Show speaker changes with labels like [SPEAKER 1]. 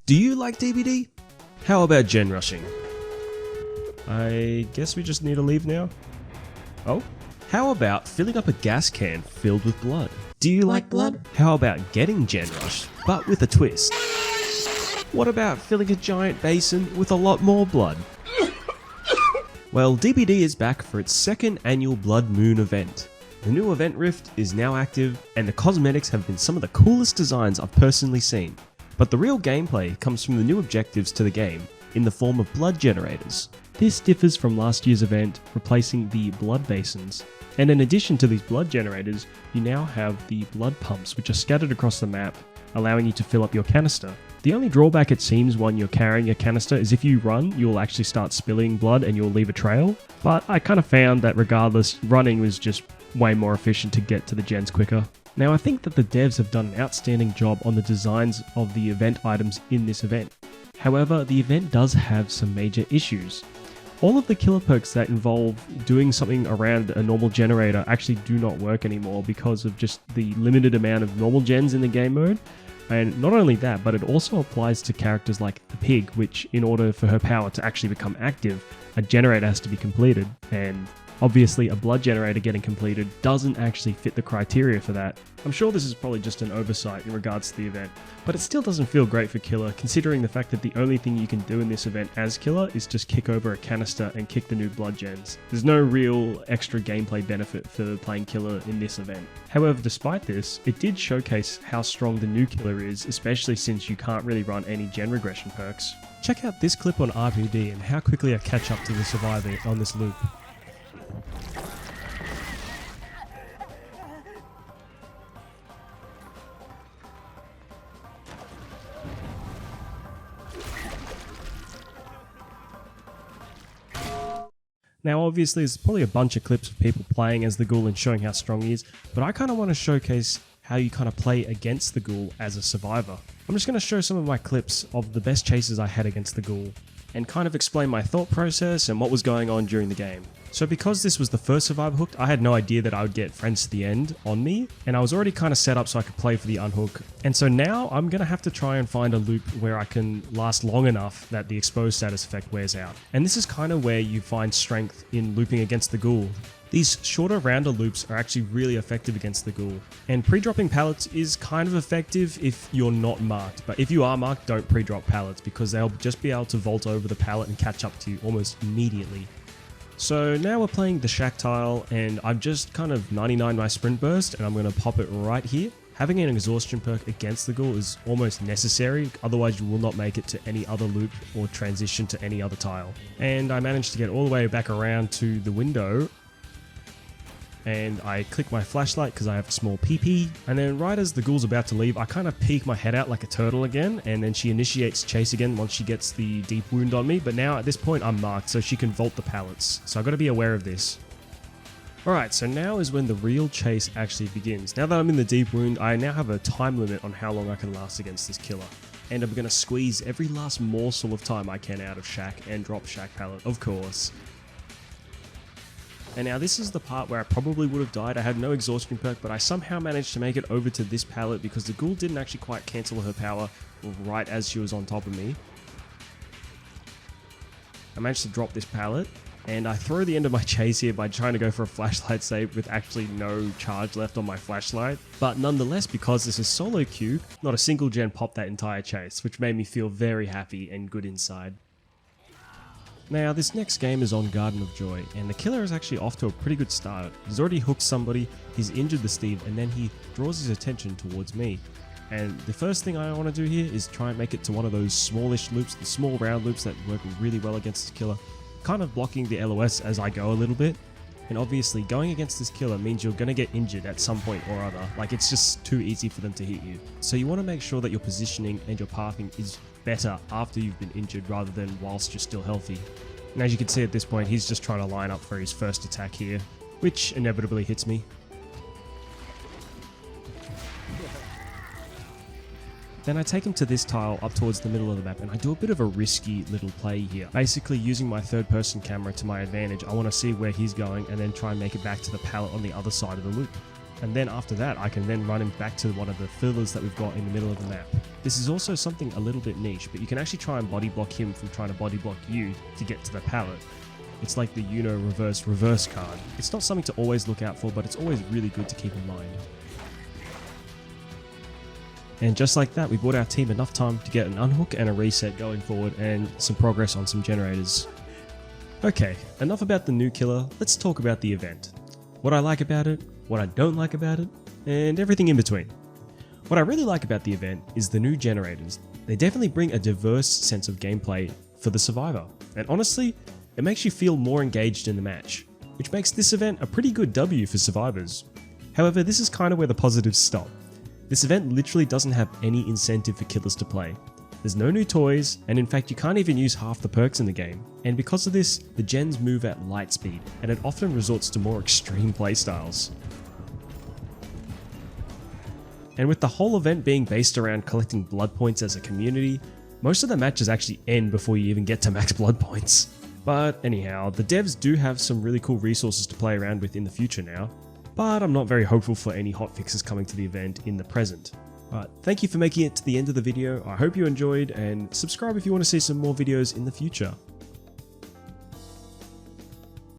[SPEAKER 1] Do you like DBD? How about gen rushing? I guess we just need to leave now. Oh? How about filling up a gas can filled with blood? Do you like blood? How about getting gen rushed, but with a twist? What about filling a giant basin with a lot more blood? Well, DBD is back for its second annual Blood Moon event. The new event rift is now active, and the cosmetics have been some of the coolest designs I've personally seen. But the real gameplay comes from the new objectives to the game, in the form of blood generators. This differs from last year's event, replacing the blood basins. And in addition to these blood generators, you now have the blood pumps, which are scattered across the map, allowing you to fill up your canister. The only drawback it seems when you're carrying a canister is if you run, you'll actually start spilling blood and you'll leave a trail. But I kind of found that regardless, running was just way more efficient to get to the gens quicker. Now I think that the devs have done an outstanding job on the designs of the event items in this event. However, the event does have some major issues. All of the killer perks that involve doing something around a normal generator actually do not work anymore because of just the limited amount of normal gens in the game mode. And not only that, but it also applies to characters like the pig, which in order for her power to actually become active, a generator has to be completed. And obviously a blood generator getting completed doesn't actually fit the criteria for that. I'm sure this is probably just an oversight in regards to the event, but it still doesn't feel great for Killer, considering the fact that the only thing you can do in this event as Killer is just kick over a canister and kick the new blood gens. There's no real extra gameplay benefit for playing Killer in this event. However, despite this, it did showcase how strong the new Killer is, especially since you can't really run any gen regression perks. Check out this clip on RPD and how quickly I catch up to the survivor on this loop. Now obviously there's probably a bunch of clips of people playing as the ghoul and showing how strong he is, but I kind of want to showcase how you kind of play against the ghoul as a survivor. I'm just going to show some of my clips of the best chases I had against the ghoul, and kind of explain my thought process and what was going on during the game. So because this was the first survivor hooked, I had no idea that I would get friends to the end on me, and I was already kind of set up so I could play for the unhook. And so now I'm going to have to try and find a loop where I can last long enough that the exposed status effect wears out. And this is kind of where you find strength in looping against the ghoul. These shorter rounder loops are actually really effective against the ghoul. And pre-dropping pallets is kind of effective if you're not marked, but if you are marked, don't pre-drop pallets because they'll just be able to vault over the pallet and catch up to you almost immediately. So now we're playing the shack tile, and I've just kind of 99 my sprint burst and I'm going to pop it right here. Having an exhaustion perk against the ghoul is almost necessary, otherwise you will not make it to any other loop or transition to any other tile. And I managed to get all the way back around to the window, and I click my flashlight because I have a small PP, and then right as the ghoul's about to leave, I kind of peek my head out like a turtle again, and then she initiates chase again once she gets the deep wound on me, but now at this point I'm marked so she can vault the pallets, so I've got to be aware of this. Alright, so now is when the real chase actually begins. Now that I'm in the deep wound, I now have a time limit on how long I can last against this killer, and I'm going to squeeze every last morsel of time I can out of shack and drop shack pallet, of course. And now this is the part where I probably would have died. I had no exhaustion perk, but I somehow managed to make it over to this pallet because the ghoul didn't actually quite cancel her power right as she was on top of me. I managed to drop this pallet, and I throw the end of my chase here by trying to go for a flashlight save with actually no charge left on my flashlight. But nonetheless, because this is solo queue, not a single gen popped that entire chase, which made me feel very happy and good inside. Now, this next game is on Garden of Joy, and the killer is actually off to a pretty good start. He's already hooked somebody, he's injured the Steve, and then he draws his attention towards me. And the first thing I want to do here is try and make it to one of those smallish loops, the small round loops that work really well against this killer, kind of blocking the LOS as I go a little bit. And obviously, going against this killer means you're going to get injured at some point or other. Like, it's just too easy for them to hit you. So you want to make sure that your positioning and your pathing is better after you've been injured rather than whilst you're still healthy. And as you can see at this point, he's just trying to line up for his first attack here, which inevitably hits me. Then I take him to this tile up towards the middle of the map, and I do a bit of a risky little play here. Basically using my third person camera to my advantage, I want to see where he's going and then try and make it back to the pallet on the other side of the loop. and then after that I can then run him back to one of the fillers that we've got in the middle of the map. This is also something a little bit niche, but you can actually try and body block him from trying to body block you to get to the pallet. It's like the reverse card. It's not something to always look out for, but it's always really good to keep in mind. And just like that, we bought our team enough time to get an unhook and a reset going forward and some progress on some generators. Okay, enough about the new killer, let's talk about the event. What I like about it, what I don't like about it, and everything in between. What I really like about the event is the new generators. They definitely bring a diverse sense of gameplay for the survivor, and honestly, it makes you feel more engaged in the match, which makes this event a pretty good W for survivors. However, this is kind of where the positives stop. This event literally doesn't have any incentive for killers to play. There's no new toys, and in fact you can't even use half the perks in the game. And because of this, the gens move at light speed, and it often resorts to more extreme playstyles. And with the whole event being based around collecting blood points as a community, most of the matches actually end before you even get to max blood points. But anyhow, the devs do have some really cool resources to play around with in the future now, but I'm not very hopeful for any hotfixes coming to the event in the present. But thank you for making it to the end of the video, I hope you enjoyed, and subscribe if you want to see some more videos in the future.